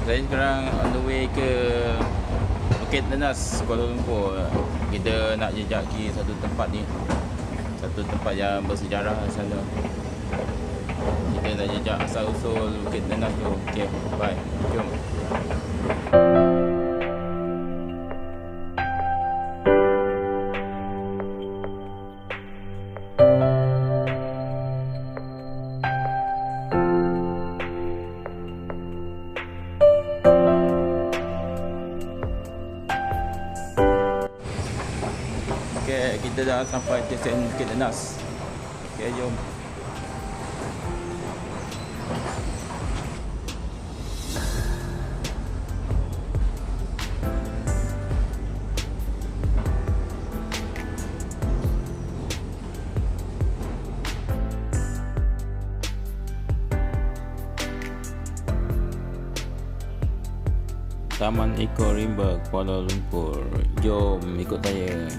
Saya sekarang on the way ke Bukit Nenas, Kuala Lumpur. Kita nak jejaki satu tempat ni, satu tempat yang bersejarah sana. Kita nak jejak asal usul Bukit Nenas tu. Okay, bye, jom. Okay, kita dah sampai stesen Bukit Nenas. Okay, jom. Taman Eko Rimba, Kuala Lumpur. Jom ikut saya.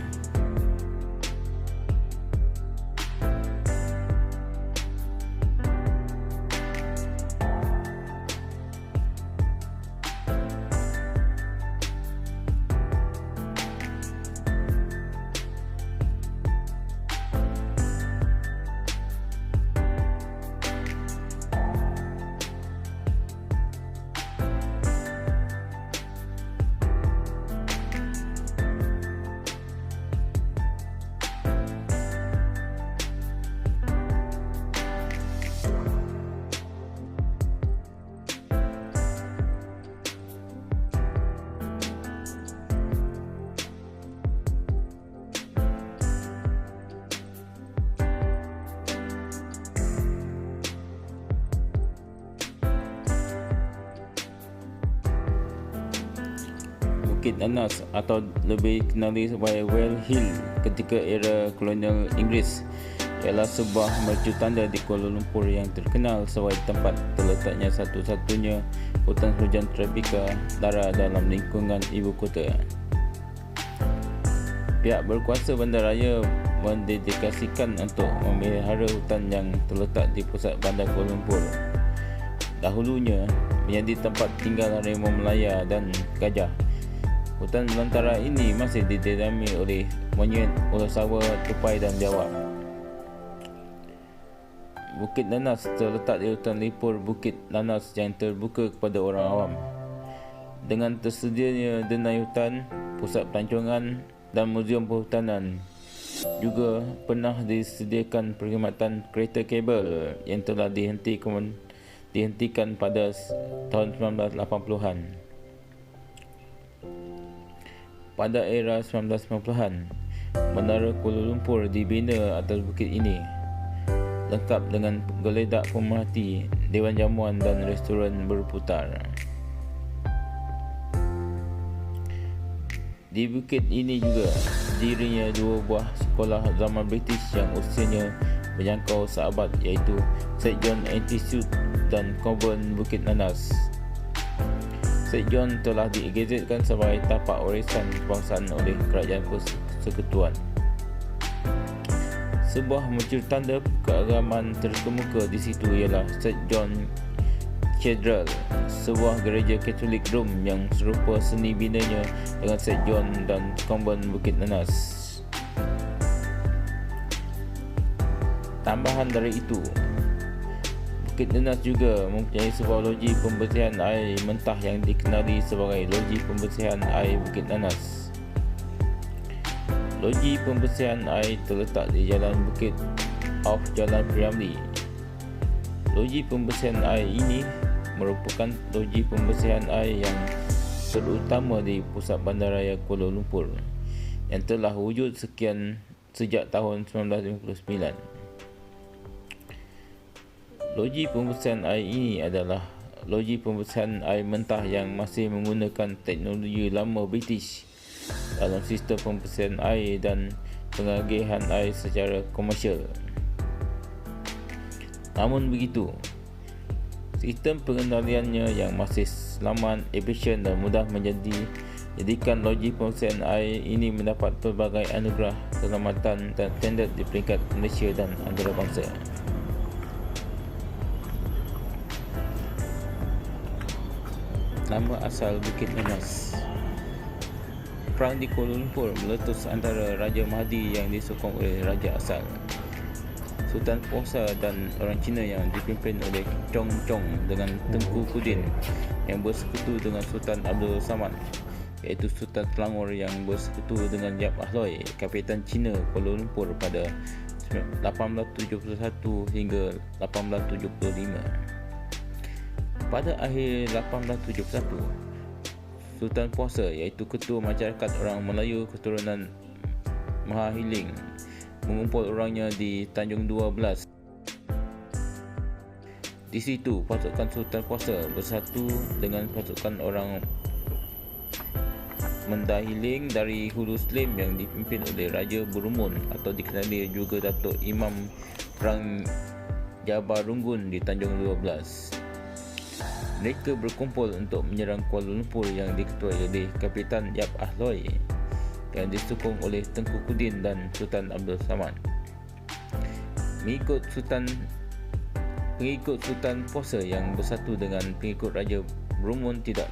Bukit Nenas atau lebih dikenali sebagai Well Hill ketika era kolonial Inggeris ialah sebuah mercu tanda di Kuala Lumpur yang terkenal sebagai tempat terletaknya satu-satunya hutan hujan tropika dara dalam lingkungan ibu kota. Pihak berkuasa bandaraya mendedikasikan untuk memelihara hutan yang terletak di pusat bandar Kuala Lumpur. Dahulunya menjadi tempat tinggal harimau Melaya dan gajah. Hutan belantara ini masih didiami oleh monyet, ular sawa, tupai dan biawak. Bukit Nenas terletak di hutan lipur Bukit Nanas yang terbuka kepada orang awam. Dengan tersedianya denai hutan, pusat pelancongan dan muzium perhutanan, juga pernah disediakan perkhidmatan kereta kabel yang telah dihentikan pada tahun 1980-an. Pada era 1990-an, Bandara Kuala Lumpur dibina atas bukit ini, lengkap dengan geledak pemerhati, dewan jamuan dan restoran berputar. Di bukit ini juga berdirinya dua buah sekolah zaman British yang usianya menjangkau seabad, iaitu St. John Institute dan Convent Bukit Nanas. St. John telah digazetkan sebagai tapak warisan kebangsaan oleh Kerajaan Persekutuan. Sebuah mercu tanda keagamaan terkemuka di situ ialah St. John Cathedral, sebuah gereja Katolik Rom yang serupa seni binanya dengan St. John dan Convent Bukit Nanas. Tambahan dari itu, Bukit Nenas juga mempunyai sebuah loji pembersihan air mentah yang dikenali sebagai Loji Pembersihan Air Bukit Nanas. Loji pembersihan air terletak di Jalan Bukit off Jalan Priamli. Loji pembersihan air ini merupakan loji pembersihan air yang terutama di pusat bandaraya Kuala Lumpur yang telah wujud sejak tahun 1959. Loji pembersihan air ini adalah loji pembersihan air mentah yang masih menggunakan teknologi lama British dalam sistem pembersihan air dan pengagihan air secara komersial. Namun begitu, sistem pengendaliannya yang masih selamat, efisien dan mudah menjadikan loji pembersihan air ini mendapat pelbagai anugerah keselamatan dan standard di peringkat Malaysia dan antarabangsa. Nama asal Bukit Nanas. Perang di Kuala Lumpur meletus antara Raja Mahdi yang disokong oleh Raja Asal, Sultan Puasa dan orang Cina yang dipimpin oleh Chong Chong dengan Tengku Kudin yang bersekutu dengan Sultan Abdul Samad, iaitu Sultan Selangor yang bersekutu dengan Yap Ahloi, Kapitan Cina Kuala Lumpur pada 1871 hingga 1875. Pada akhir 1871, Sultan Puasa iaitu Ketua Masyarakat Orang Melayu Keturunan Mahahiling mengumpul orangnya di Tanjung 12. Di situ pasukan Sultan Puasa bersatu dengan pasukan orang Mendahiling dari Hulu Slim yang dipimpin oleh Raja Burumun atau dikenali juga Datuk Imam Perang Jabar Runggun di Tanjung 12. Mereka berkumpul untuk menyerang Kuala Lumpur yang diketuai oleh Kapitan Yap Ahloi yang disokong oleh Tengku Kudin dan Sultan Abdul Samad. Pengikut Sultan Puasa yang bersatu dengan pengikut Raja Burumun tidak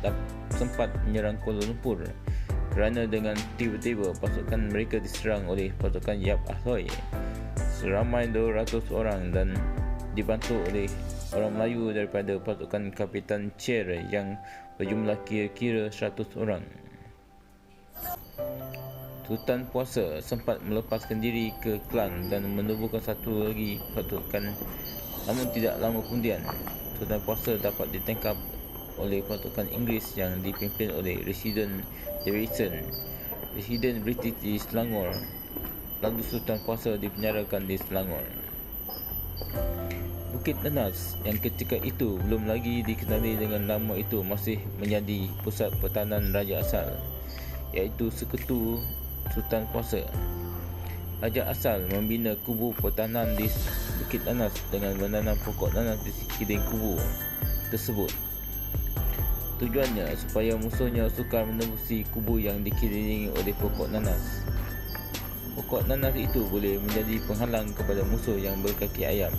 sempat menyerang Kuala Lumpur kerana dengan tiba-tiba pasukan mereka diserang oleh pasukan Yap Ahloi seramai 200 orang dan dibantu oleh orang Melayu daripada pasukan Kapitan Cher yang berjumlah kira-kira 100 orang. Sultan Puasa sempat melepaskan diri ke Klang dan menubuhkan satu lagi pasukan, namun tidak lama kemudian Sultan Puasa dapat ditangkap oleh pasukan Inggeris yang dipimpin oleh Residen Davidson, Residen British di Selangor. Lalu Sultan Puasa dipenjarakan di Selangor. Bukit Nanas yang ketika itu belum lagi dikenali dengan nama itu masih menjadi pusat pertahanan Raja Asal, iaitu Sekutu Sultan Puasa. Raja Asal membina kubu pertahanan di Bukit Nanas dengan menanam pokok nanas di sekeliling kubu tersebut. Tujuannya supaya musuhnya sukar menembusi kubu yang dikelilingi oleh pokok nanas. Pokok nanas itu boleh menjadi penghalang kepada musuh yang berkaki ayam.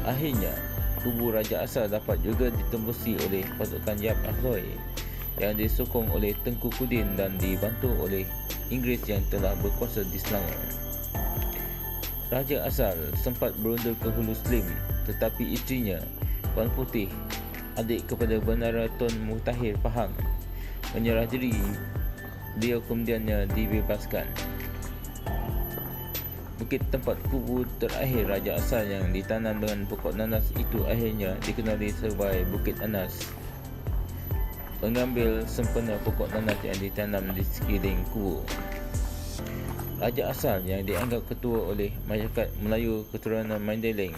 Akhirnya, kubu Raja Asal dapat juga ditembusi oleh pasukan Yap Ahloi yang disokong oleh Tengku Kudin dan dibantu oleh Inggeris yang telah berkuasa di Selangor. Raja Asal sempat berundur ke Hulu Slim, tetapi isterinya, Puan Putih, adik kepada Bendahara Tun Mutahir Pahang, menyerah diri. Dia kemudiannya dibebaskan. Bukit tempat kubu terakhir Raja Asal yang ditanam dengan pokok nanas itu akhirnya dikenali sebagai Bukit Nanas. Mengambil sempena pokok nanas yang ditanam di sekeliling kubu. Raja Asal yang dianggap ketua oleh masyarakat Melayu Keturunan Mandailing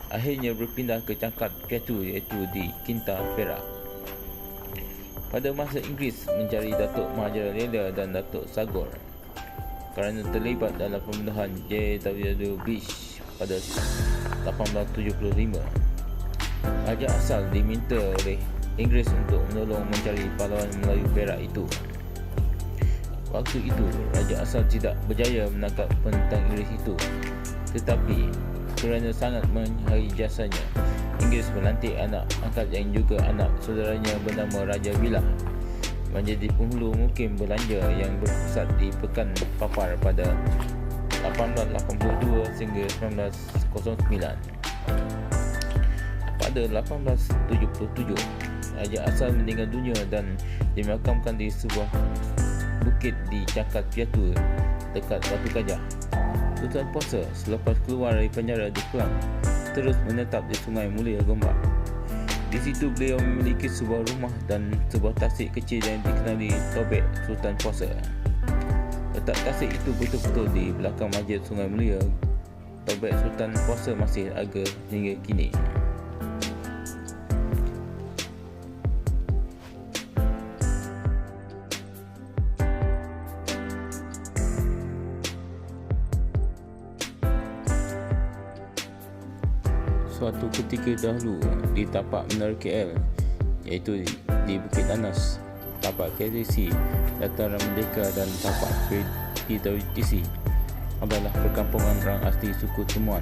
akhirnya berpindah ke Cangkat Piatu iaitu di Kinta, Perak. Pada masa Inggeris mencari Datuk Maharajalela dan Datuk Sagor kerana terlibat dalam pembunuhan J.W. Beach pada 1875. Raja Asal diminta oleh Inggeris untuk menolong mencari pahlawan Melayu Perak itu. Waktu itu, Raja Asal tidak berjaya menangkap penentang Inggeris itu, tetapi kerana sangat menghargai jasanya, Inggeris melantik anak angkat yang juga anak saudaranya bernama Raja Billah menjadi penghulu mukim belanja yang berpusat di Pekan Papar pada 1882 sehingga 1909. Pada 1877, Raja Asal meninggal dunia dan dimakamkan di sebuah bukit di Cangkat Piatu dekat Batu Gajah. Sultan Puasa selepas keluar dari penjara di Klang terus menetap di Sungai Mulia Gombak. Di situ beliau memiliki sebuah rumah dan sebuah tasik kecil yang dikenali Tobek Sultan Puasa. Letak tasik itu betul-betul di belakang Masjid Sungai Mulia. Tobek Sultan Puasa masih ada hingga kini. Suatu ketika dahulu di tapak Menara KL, iaitu di Bukit Nanas, tapak KLCC, Dataran Merdeka dan tapak PWTC adalah perkampungan orang asli suku Temuan.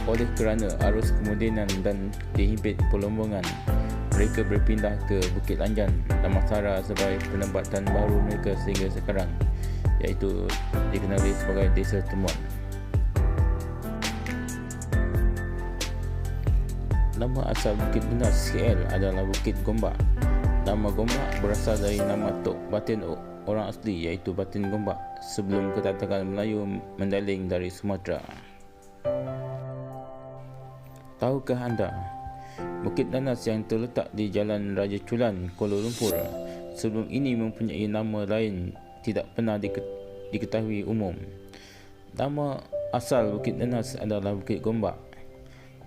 Oleh kerana arus kemodenan dan dihimpit perlombongan, mereka berpindah ke Bukit Lanjan, Damansara sebagai penempatan baru mereka sehingga sekarang, iaitu dikenali sebagai Desa Temuan. Nama asal Bukit Nenas KL adalah Bukit Gombak. Nama Gombak berasal dari nama tok batin orang asli, iaitu Batin Gombak, sebelum kedatangan Melayu mendaling dari Sumatera. Tahukah anda, Bukit Nanas yang terletak di Jalan Raja Chulan, Kuala Lumpur, sebelum ini mempunyai nama lain tidak pernah diketahui umum. Nama asal Bukit Nanas adalah Bukit Gombak.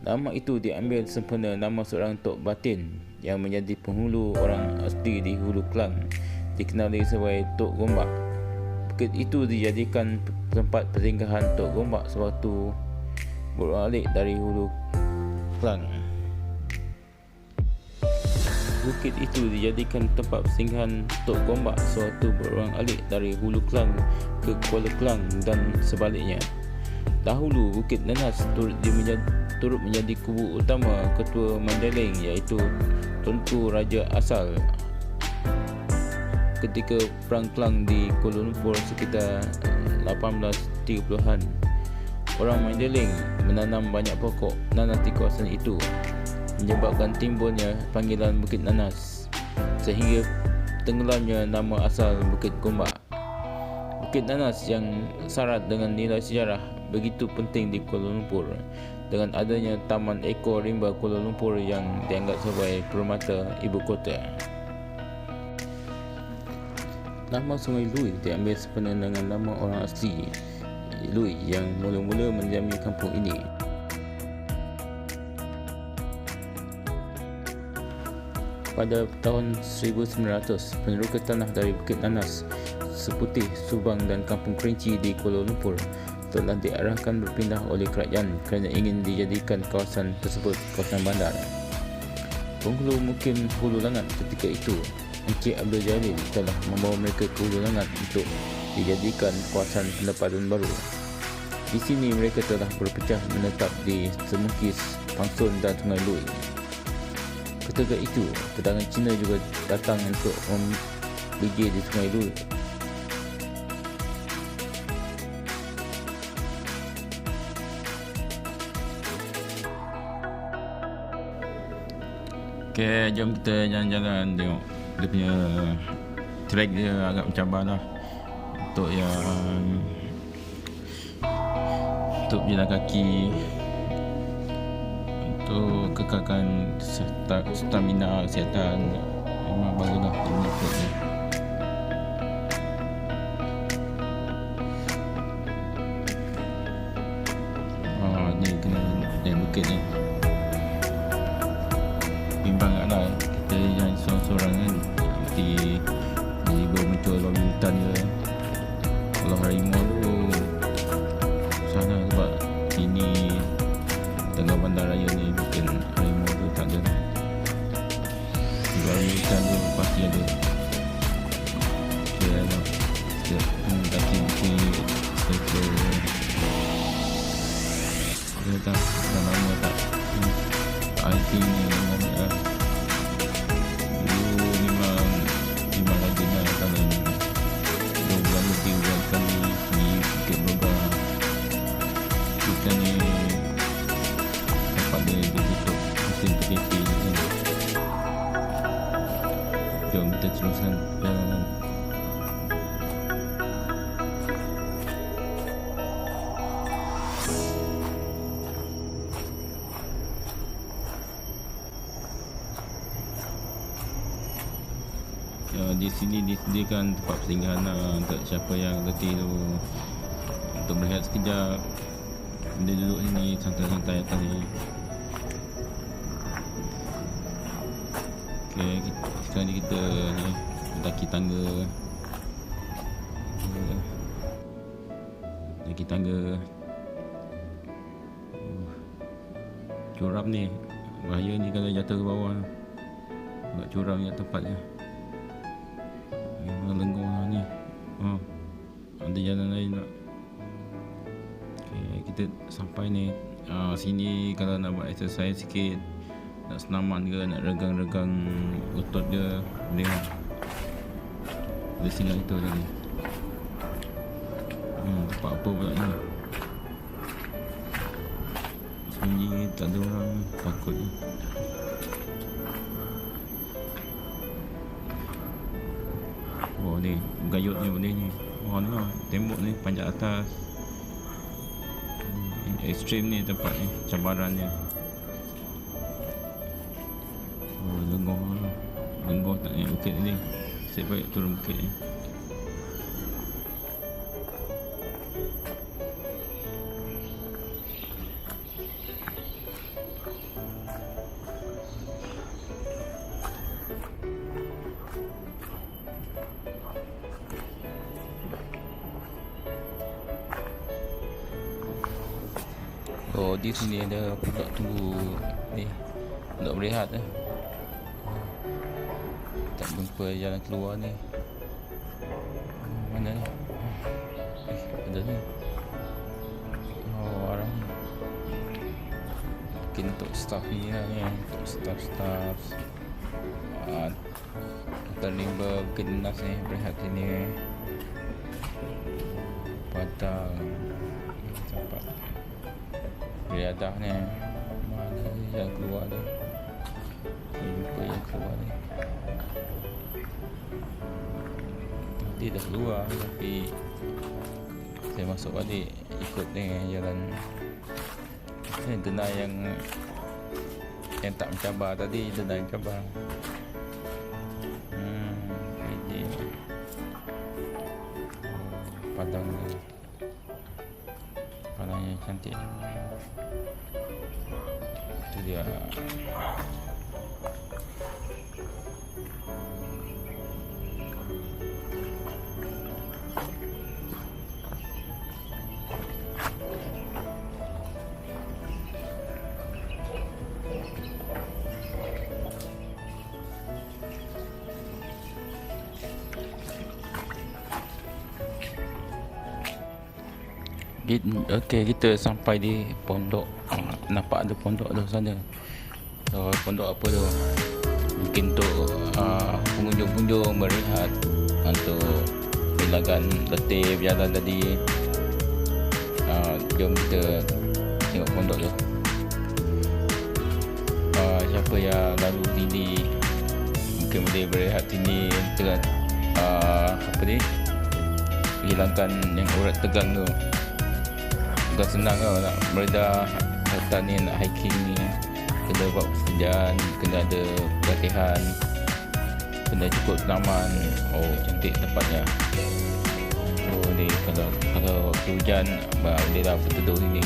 Nama itu diambil sempena nama seorang tok batin yang menjadi penghulu orang asli di Hulu Klang, dikenali sebagai Tok Gombak. Bukit itu dijadikan tempat persinggahan Tok Gombak sewaktu beralih dari Hulu Klang. Bukit itu dijadikan tempat persinggahan Tok Gombak sewaktu berulang alik dari Hulu Klang ke Kuala Klang dan sebaliknya. Dahulu Bukit Nenas turut menjadi kubu utama Ketua Mandailing, iaitu Tunku Raja Asal ketika Perang Klang di Kuala Lumpur sekitar 1830-an. Orang Mandailing menanam banyak pokok nanas di kawasan itu, menyebabkan timbulnya panggilan Bukit Nanas, sehingga tenggelamnya nama asal Bukit Gombak. Bukit Nanas yang syarat dengan nilai sejarah begitu penting di Kuala Lumpur, dengan adanya Taman Ekor Rimba Kuala Lumpur yang dianggap sebagai permata ibu kota. Nama Sungai Lui diambil sempena dengan nama orang asli Lui yang mula-mula mendiami kampung ini. Pada tahun 1900, peneroka tanah dari Bukit Nanas, Seputih, Subang dan Kampung Kerinci di Kuala Lumpur telah diarahkan berpindah oleh kerajaan kerana ingin dijadikan kawasan tersebut kawasan bandar. Penghulu mukim Hulu Langat ketika itu, Encik Abdul Jalil, telah membawa mereka ke Hulu Langat untuk dijadikan kawasan penempatan baru. Di sini mereka telah berpecah menetap di Semukis, Pangsun dan Sungai Lui. Ketika itu, kedatangan Cina juga datang untuk membijil di Sungai Lui. Okay, jom kita jalan-jalan tengok dia punya track dia agak mencabar lah untuk berjalan kaki, untuk kekalkan stamina kesihatan. Memang baguslah ini track ni. Ni kena naik bukit ni, bimbang lah. Kita jangan seorang-seorang kan, nanti tiba muncul lalu hutan ke. Kalau harimau tu sana, sebab sini tengah bandar raya ni mungkin harimau tu tak ada. Lalu hutan tu pasti ada. Kita kaki bukit circle. Dia tak dah lama tak hiking ni memang dulu memang lagi nak kalau 2 bulan lebih kali di Bukit Broga. Kita ni tempat dia ditutup musim PKP ni kan. Jom kita teruskan perjalanan. Di sini disediakan tempat persinggahan untuk siapa yang letih tu, untuk berehat sekejap. Dia duduk sini santai-santai atas ni. Okay, sekarang ni kita ni mendaki tangga. Mendaki tangga. Curam ni, bahaya ni kalau jatuh ke bawah. Agak curam ni tempatnya. Lenggong lah ni. Ada jalan lain tak? Okay, kita sampai ni. Sini kalau nak buat exercise sikit, nak senaman ke, nak regang-regang otot dia, boleh lah. Dia singgah itu tadi. Tempat apa pula ni? Sunyi, tak ada orang, takut ni. Oh ni, gayut ni boleh ni. Oh ni lah, tembok ni panjat atas. Ekstrim ni tempat ni, cabaran dia. Oh lengoh lah. Lengoh tak naik bukit ni. Saya baik turun bukit ni. Oh di sini ada pondok tunggu ni, pondok berehat eh. Tak jumpa jalan keluar ni. Mana ni? Ada ni. Oh arah ni. Mungkin untuk staff ni lah ni, untuk staff terlibat Bukit Nenas ni, berehat sini. Padang tempat beriadah ni. Mana yang keluar ni? Saya jumpa yang keluar ni. Tadi dah keluar tapi saya masuk balik ikut ni jalan ni. Denai yang tak mencabar tadi, denai yang cabar. Ini padang ni, padangnya cantik. Itu dia. Okey, kita sampai di pondok. Nampak ada pondok tu sana. So, pondok apa tu? Mungkin untuk pengunjung-pengunjung berehat, untuk bilangan letih berjalan tadi. Jom kita tengok pondok tu. Siapa yang lalu sini mungkin boleh berehat sini dengan apa ni? Hilangkan yang urat tegang tu. Bukan senang tau nak meredah hutan ni, nak hiking ni. Kena buat persediaan, kena ada latihan, kena cukup tanaman. Oh cantik tempatnya. Oh ni kalau hujan boleh lah berteduh sini.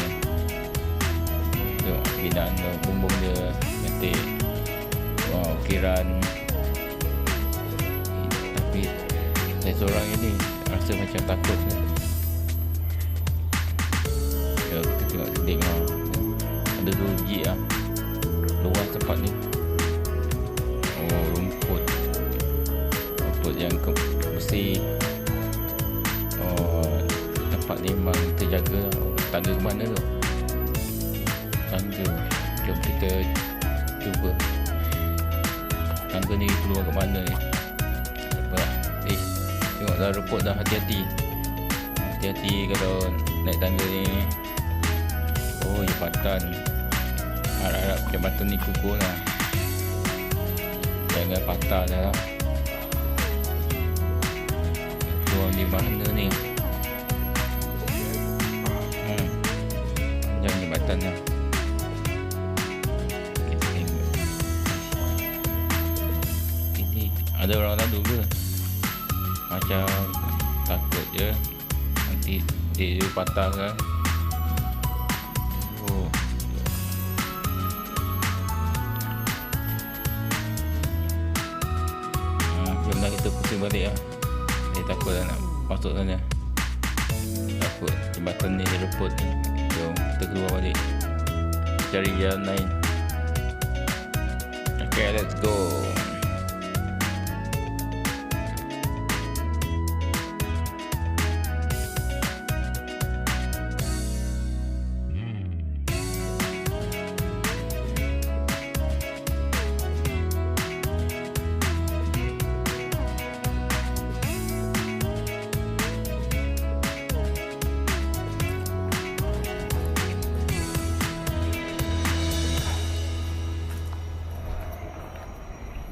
Tengok binaan bumbung dia cantik. Ukiran. Tapi saya seorang ini rasa macam takut kan. Kita tengok seding lah. Ada 2 biji lah. Luas tempat ni. Oh rumput yang bersih. Oh tempat ni memang terjaga. Tangga ke mana tu? Tangga. Jom kita cuba. Tangga ni keluar ke mana ni? Tengoklah rumput dah, hati-hati. Hati-hati kalau naik tangga ni. Oh jambatan. Harap-harap jambatan ni kukuh lah. Jangan patah dah lah. Keluar di mana ni? Jangan jambatan lah. Ini ada orang lalu ke? Macam takut je nanti dia patah kan. Jomlah kita pusing balik lah. Saya takut lah nak masuk sana. Takut jembatan ni rumput ni. Jom kita keluar balik, cari jalan lain. Okay, let's go.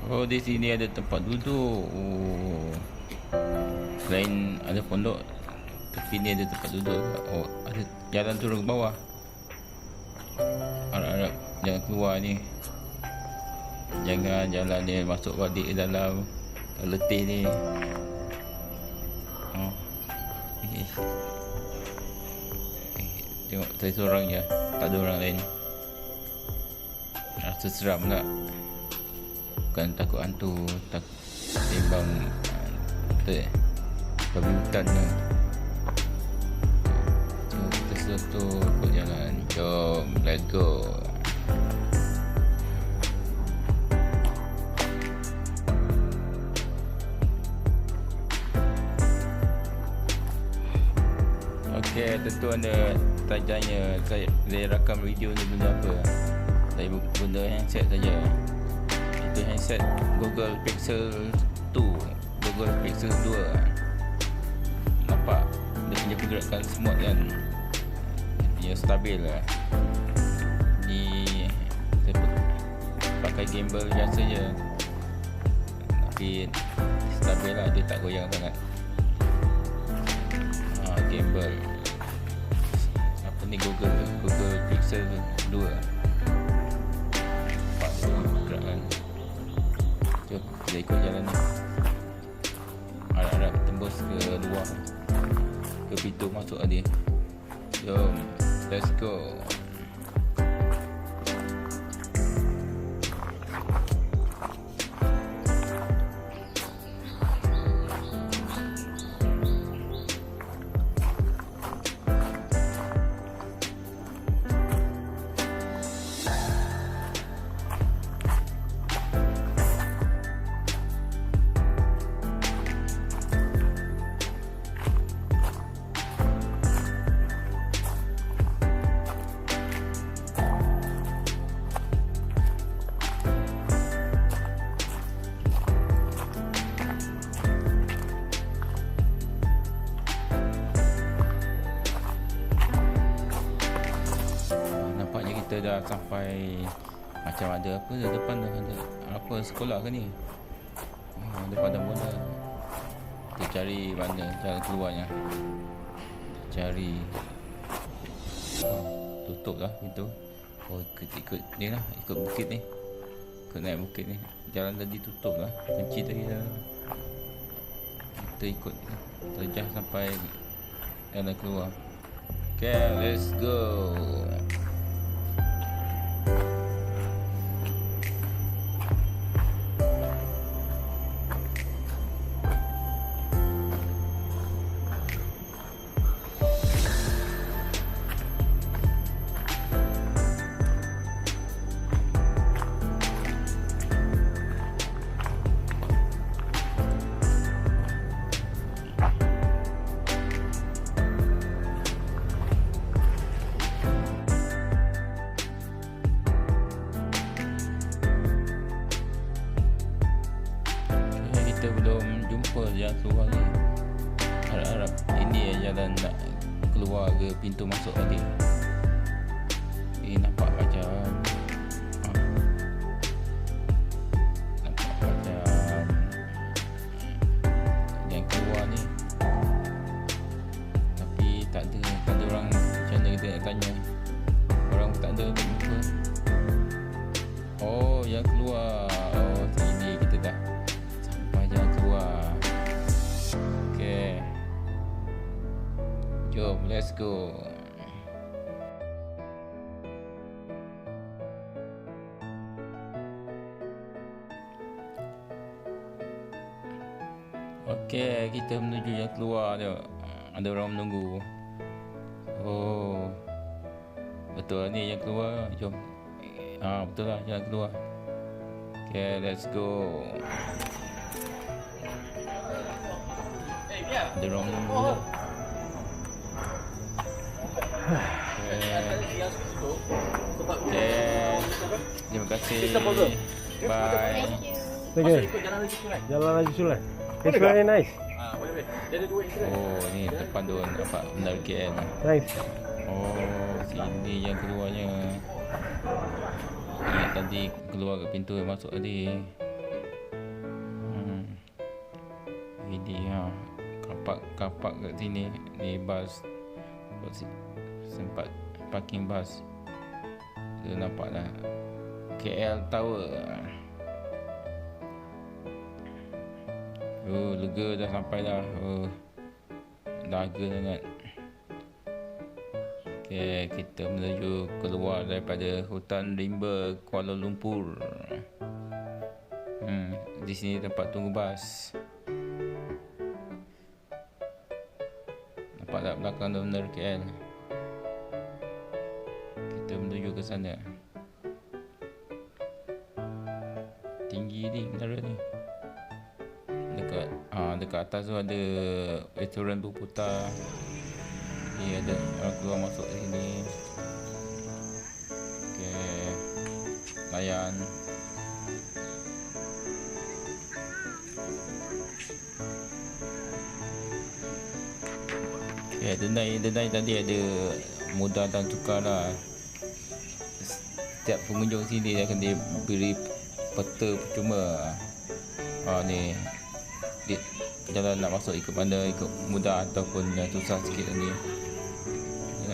Oh, di sini ada tempat duduk. Oh, selain ada pondok, tapi ni ada tempat duduk. Oh, ada jalan turun ke bawah. Harap-harap jangan keluar ni. Jangan jalan ni masuk balik dalam letih ni. Oh, okay. Tengok saya seorang je, tak ada orang lain. Rasa seram tak? Bukan takut hantu, takut timbang babi hutan ke. Jom kita selotor ikut jalan. Jom, let's go. Okay, tentu anda tanya saya rakam video ni benda apa. Saya guna handset saja. Itu handset Google Pixel 2, Google Pixel 2. Nampak dia punya pergerakan smooth kan, dia stabil lah. Ni saya pakai gimbal biasa je, tapi stabil lah, dia tak goyang sangat. Gimbal apa ni, Google Pixel 2. Nampak dia punya pergerakan. Jom kita ikut jalan ni. Harap-harap tembus ke luar, ke pintu masuk tadi. Jom, let's go. Kita dah sampai. Macam ada apa di depan dah, ada apa, sekolah ke ni? Depan dah mula. Kita cari mana jalan keluarnya. Cari. Tutup lah pintu. Oh, ikut ni lah, ikut bukit ni. Ikut naik bukit ni. Jalan tadi tutup lah, kunci tadi dah. Kita ikut terjah sampai jalan keluar. Okay, let's go. Kita belum jumpa jalan keluar ni. Harap-harap ini jalan nak keluar ke pintu masuk tadi. Ini nampak macam yang keluar ni, tapi tak ada orang. Macam mana kita nak tanya? Orang tak ada jumpa. Oh, yang keluar. Oh, sini kita dah jangan keluar. Okay, jom, let's go. Okay, kita menuju yang keluar. Tengok, ada orang menunggu. Oh, betul ni yang keluar. Jom. Betul lah, jalan keluar. Okay, let's go. Ada orang menunggu. Okay. Terima kasih. Bye. Okay. Jalan Haji Sulai. It's very nice. Oh, ni depan tu nampak Menara KL. Nice. Oh, sini yang keluarnya. Ingat tadi keluar ke pintu masuk tadi. kapak kat sini. Ni bas sempat parking bas. Tu nampak dah KL Tower. Lega dah sampai dah. Dahaga sangat. Okay, kita menuju keluar daripada hutan rimba Kuala Lumpur. Di sini tempat tunggu bas. Nampak tak belakang tu benar KL. Kita menuju ke sana. Tinggi ni menara ni. Dekat atas tu ada veteran berputar. Ni ada orang keluar masuk sini. Okay, layan. Okay, denai tadi ada modal dan tukar lah. Setiap pengunjung sini dia akan diberi peta percuma. Ni jalan nak masuk ikut mana, ikut mudah ataupun yang susah sikit ni.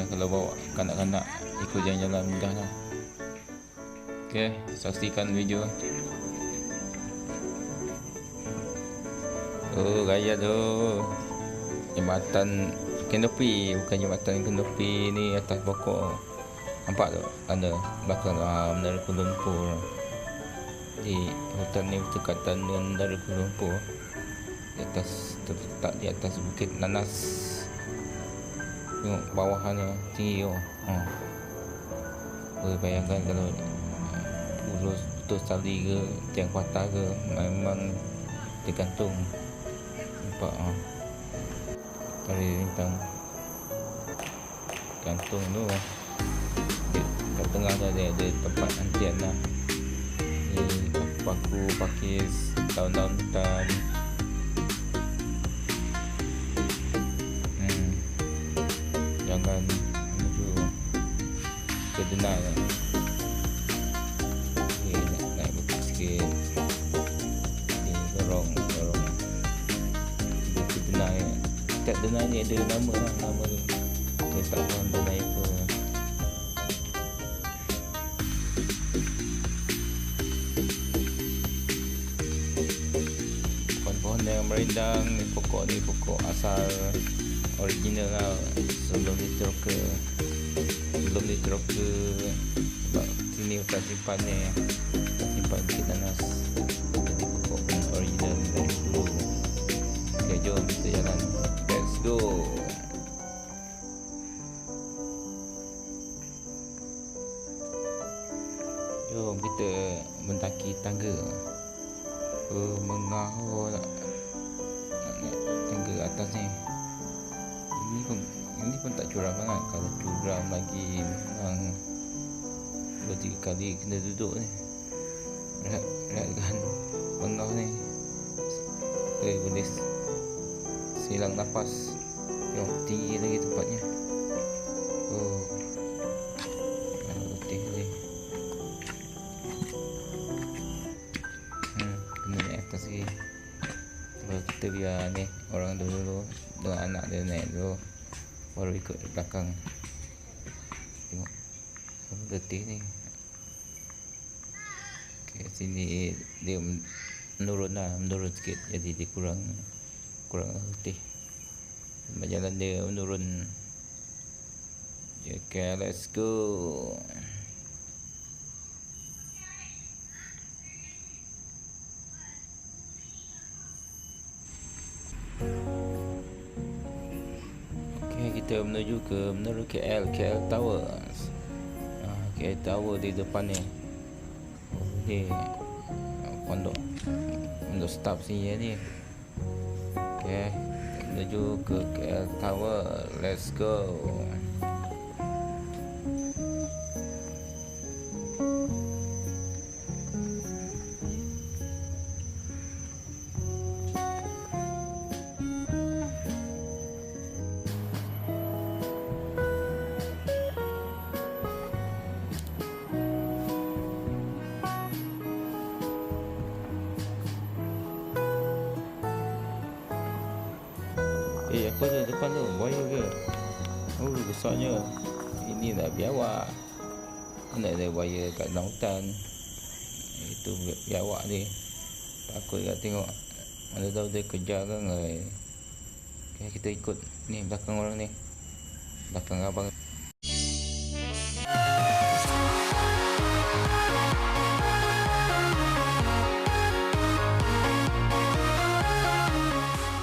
Kalau bawa kanak-kanak ikut jalan mudah lah. Okay, saksikan video. Gaya tu jembatan kanopi, bukan jembatan kanopi ni atas pokok. Nampak tu ada belakang Menara Kuala Lumpur. Di hutan ni berdekatan dengan Menara Kuala Lumpur. Di atas, terletak di atas Bukit Nanas. Tengok bawahannya tinggi tu. Boleh bayangkan kalau putus tali ke, tiang patah ke, memang tergantung. Nampak tali rintang gantung tu. Kat tengah tu ada tempat antian lah. Ni paku pakis daun-daun hutan. Jangan menuju ke denai lah. Ni naik bukit sikit. Ni lorong ke denai. Setiap denai ni ada nama lah, nama tu. Dia tak tahu denai apa. Pohon-pohon yang merindang ni, pokok asal original lah. Sebelum diteroka sebab sini hutan simpan ni, hutan simpan Bukit Nanas. Jadi pokok pun original dari dulu. Okay, jom kita jalan. Let's go. Jom kita mendaki tangga. Mengahur nak naik tangga atas ni. Ini pun tak curam sangat. Kalau curam lagi memang 2-3 kali kena duduk ni. Lihatkan bengah ni. Boleh silang nafas. Tengok tinggi lagi tempatnya. Letih ni. Kena naik atas lagi. Kalau kita biar ni orang dulu dengan anak dia naik dulu, baru ikut di belakang. Tengok letih ni. Okay, sini dia menurun sikit, jadi dia kurang letih. Jalan dia menurun. Okay, let's go. Kita menuju ke Menara KL Tower. KL Tower di depan ni. Ni pondok staff sini ni. Okay, menuju ke KL Tower. Let's go. apa tu depan tu? Buaya ke? Oh, besarnya. Ini dah biawak. Mana ada buaya kat dalam hutan. Itu biawak ni. Takut kat tengok. Mana tahu dia kejar kan. Okay, kita ikut ni belakang orang ni. Belakang abang.